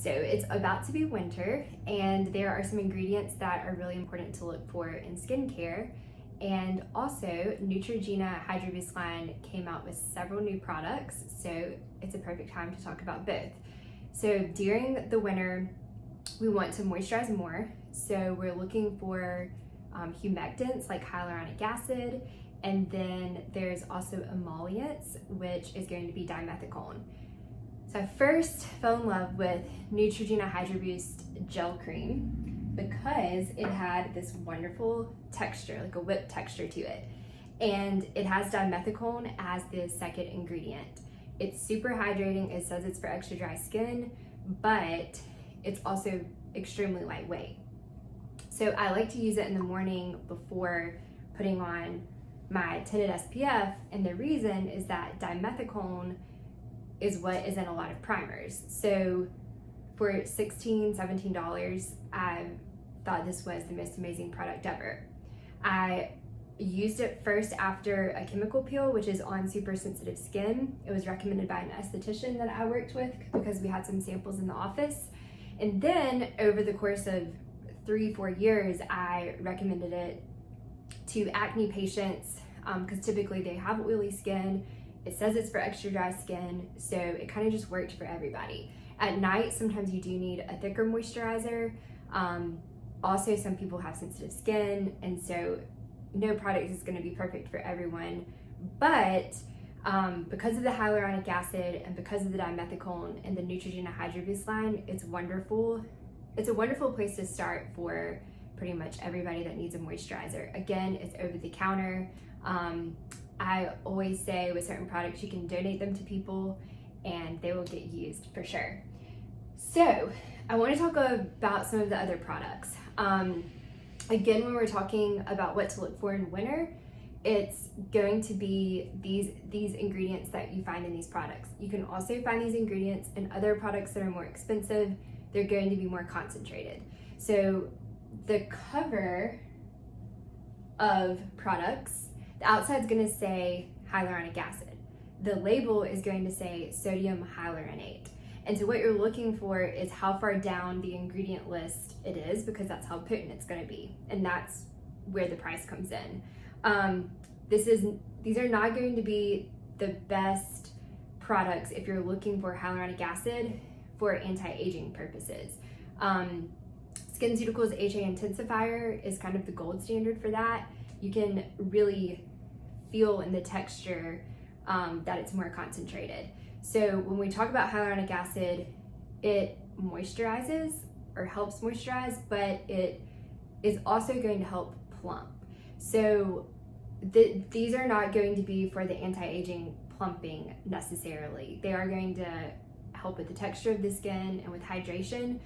So it's about to be winter, and there are some ingredients that are really important to look for in skincare. And also, Neutrogena HYDRO BOOST line came out with several new products, so it's a perfect time to talk about both. So during the winter, we want to moisturize more, so we're looking for humectants like hyaluronic acid, and then there's also emollients, which is going to be dimethicone. So I first fell in love with Neutrogena HYDRO BOOST gel cream because it had this wonderful texture, like a whipped texture to it. And it has dimethicone as the second ingredient. It's super hydrating. It says it's for extra dry skin, but it's also extremely lightweight. So I like to use it in the morning before putting on my tinted SPF, and the reason is that dimethicone is what is in a lot of primers. So for $16, $17, I thought this was the most amazing product ever. I used it first after a chemical peel, which is on super sensitive skin. It was recommended by an esthetician that I worked with because we had some samples in the office. And then over the course of 3-4 years, I recommended it to acne patients because typically they have oily skin. It says it's for extra dry skin, so it kind of just worked for everybody. At night, sometimes you do need a thicker moisturizer. Also, some people have sensitive skin, and so no product is going to be perfect for everyone. But because of the hyaluronic acid and because of the dimethicone and the Neutrogena HYDRO BOOST line, it's wonderful. It's a wonderful place to start for pretty much everybody that needs a moisturizer. Again, it's over the counter. I always say with certain products, you can donate them to people and they will get used for sure. So I want to talk about some of the other products. Again, when we're talking about what to look for in winter, it's going to be these ingredients that you find in these products. You can also find these ingredients in other products that are more expensive. They're going to be more concentrated. So the cover of products, the outside is going to say hyaluronic acid. The label is going to say sodium hyaluronate. And so what you're looking for is how far down the ingredient list it is, because that's how potent it's going to be. And that's where the price comes in. These are not going to be the best products if you're looking for hyaluronic acid for anti-aging purposes. SkinCeuticals HA Intensifier is kind of the gold standard for that. You can really feel in the texture that it's more concentrated. So when we talk about hyaluronic acid, it moisturizes or helps moisturize, but it is also going to help plump. So these are not going to be for the anti-aging plumping necessarily. They are going to help with the texture of the skin and with hydration,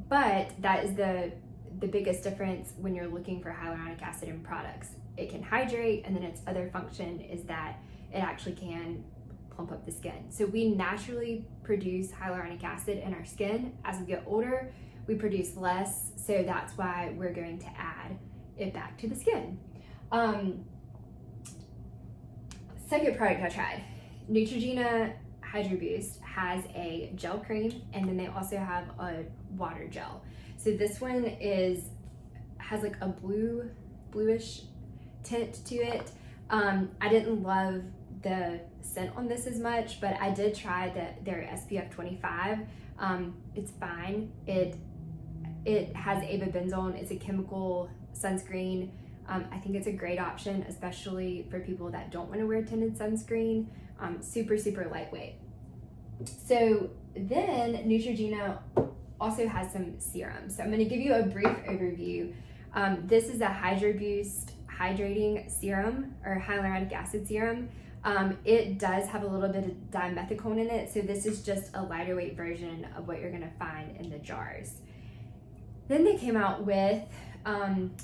but that is the biggest difference when you're looking for hyaluronic acid in products. It can hydrate, and then its other function is that it actually can plump up the skin. So we naturally produce hyaluronic acid in our skin. As we get older, we produce less, so that's why we're going to add it back to the skin. Second product I tried, Neutrogena HYDRO BOOST has a gel cream, and then they also have a water gel. So this one has like a bluish tint to it. I didn't love the scent on this as much, but I did try their SPF 25. It's fine. It has avobenzone. It's a chemical sunscreen. I think it's a great option, especially for people that don't want to wear tinted sunscreen. Super, super lightweight. So then Neutrogena also has some serums. So I'm going to give you a brief overview. This is a HYDRO BOOST hydrating serum or hyaluronic acid serum. It does have a little bit of dimethicone in it, so this is just a lighter weight version of what you're going to find in the jars. Then they came out with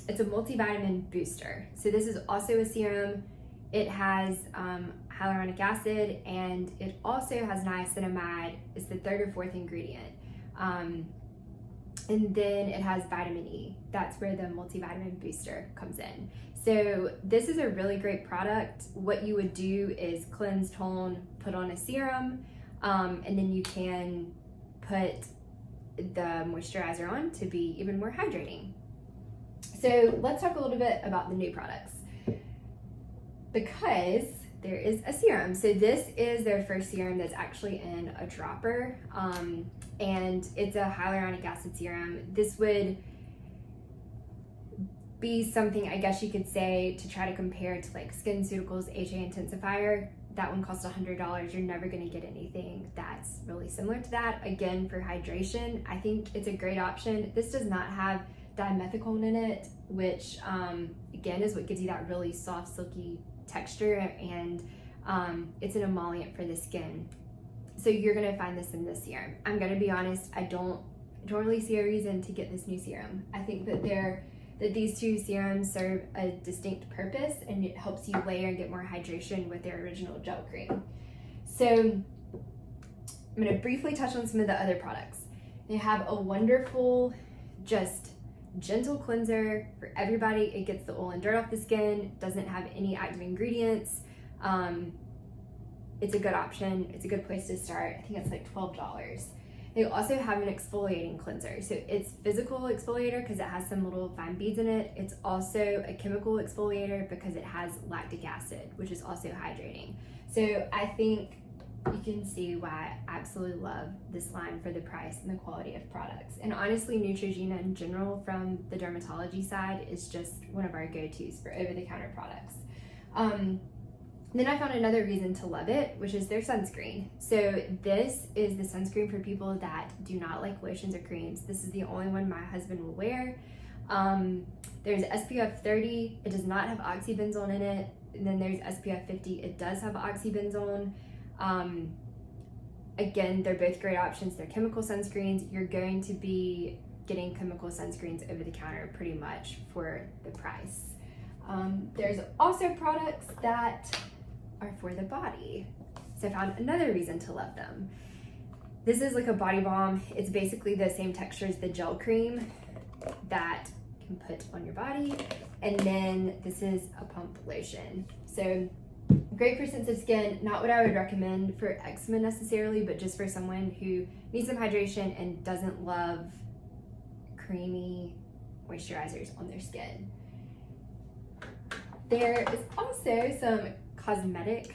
it's a multivitamin booster. So this is also a serum. It has hyaluronic acid, and it also has niacinamide. It's the third or fourth ingredient. And then it has vitamin E. That's where the multivitamin booster comes in. So this is a really great product. What you would do is cleanse, tone, put on a serum, and then you can put the moisturizer on to be even more hydrating. So let's talk a little bit about the new products, because there is a serum. So this is their first serum that's actually in a dropper, and it's a hyaluronic acid serum. This would be something, I guess you could say, to try to compare to like SkinCeuticals HA Intensifier. That one costs $100. You're never going to get anything that's really similar to that. Again, for hydration, I think it's a great option. This does not have dimethicone in it, which again is what gives you that really soft, silky texture, and it's an emollient for the skin. So you're going to find this in this serum. I'm going to be honest, I don't really see a reason to get this new serum. I think that these two serums serve a distinct purpose, and it helps you layer and get more hydration with their original gel cream. So I'm going to briefly touch on some of the other products. They have a wonderful, just gentle cleanser for everybody. It gets the oil and dirt off the skin, doesn't have any active ingredients. It's a good option. It's a good place to start. I think it's like $12. They also have an exfoliating cleanser. So it's physical exfoliator because it has some little fine beads in it. It's also a chemical exfoliator because it has lactic acid, which is also hydrating. So I think you can see why I absolutely love this line for the price and the quality of products. And honestly, Neutrogena in general from the dermatology side is just one of our go-tos for over-the-counter products. Then I found another reason to love it, which is their sunscreen. So this is the sunscreen for people that do not like lotions or creams. This is the only one my husband will wear. There's SPF 30. It does not have oxybenzone in it. And then there's SPF 50. It does have oxybenzone. Again, they're both great options. They're chemical sunscreens. You're going to be getting chemical sunscreens over the counter pretty much for the price. There's also products that are for the body. So I found another reason to love them. This is like a body balm. It's basically the same texture as the gel cream that you can put on your body. And then this is a pump lotion. So great for sensitive skin. Not what I would recommend for eczema necessarily, but just for someone who needs some hydration and doesn't love creamy moisturizers on their skin. There is also some cosmetic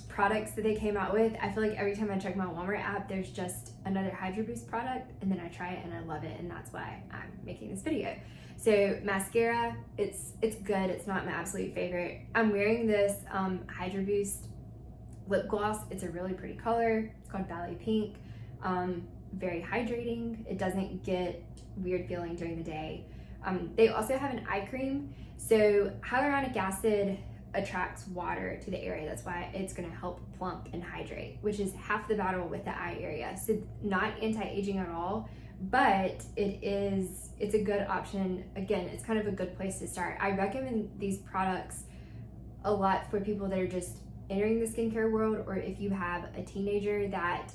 products that they came out with. I feel like every time I check my Walmart app, there's just another Hydro Boost product, and then I try it and I love it, and that's why I'm making this video. So mascara, it's good. It's not my absolute favorite. I'm wearing this Hydro Boost lip gloss. It's a really pretty color. It's called Ballet Pink. Very hydrating. It doesn't get weird feeling during the day. They also have an eye cream. So hyaluronic acid attracts water to the area. That's why it's going to help plump and hydrate, which is half the battle with the eye area. So not anti-aging at all, but it's a good option. Again, it's kind of a good place to start. I recommend these products a lot for people that are just entering the skincare world, or if you have a teenager that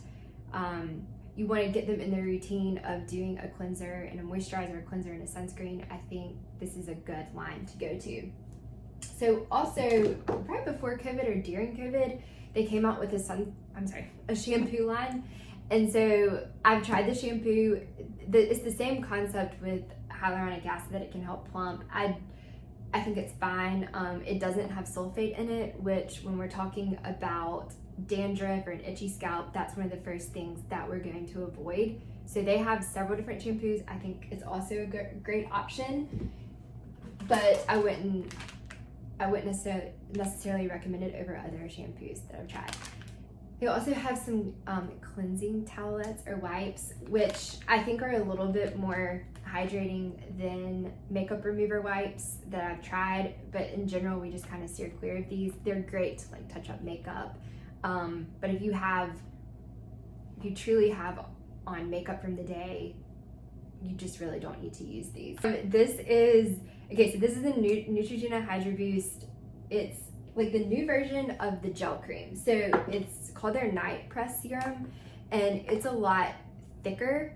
you want to get them in the routine of doing a cleanser and a moisturizer, a cleanser and a sunscreen. I think this is a good line to go to. So also, right before COVID or during COVID, they came out with a shampoo line. And so I've tried the shampoo. It's the same concept with hyaluronic acid, that it can help plump. I think it's fine. It doesn't have sulfate in it, which when we're talking about dandruff or an itchy scalp, that's one of the first things that we're going to avoid. So they have several different shampoos. I think it's also a great option, but I wouldn't necessarily recommend it over other shampoos that I've tried. They also have some cleansing towelettes or wipes, which I think are a little bit more hydrating than makeup remover wipes that I've tried, but in general we just kind of steer clear of these. They're great to like touch up makeup, but if you truly have on makeup from the day, you just really don't need to use these. This is a Neutrogena HYDRO BOOST. It's like the new version of the gel cream. So it's called their Night Press Serum, and it's a lot thicker.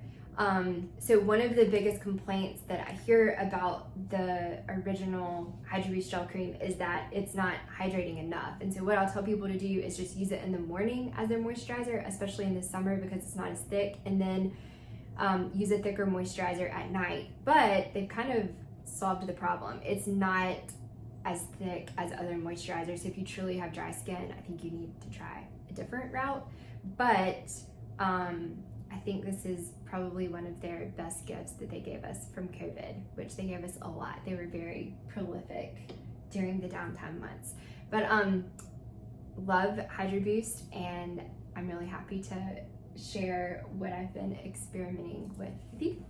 So one of the biggest complaints that I hear about the original HYDRO BOOST gel cream is that it's not hydrating enough. And so what I'll tell people to do is just use it in the morning as their moisturizer, especially in the summer because it's not as thick. And then use a thicker moisturizer at night, but they've kind of solved the problem. It's not as thick as other moisturizers. If you truly have dry skin, I think you need to try a different route. But I think this is probably one of their best gifts that they gave us from COVID, which they gave us a lot. They were very prolific during the downtime months. But love Hydro Boost, and I'm really happy to share what I've been experimenting with you.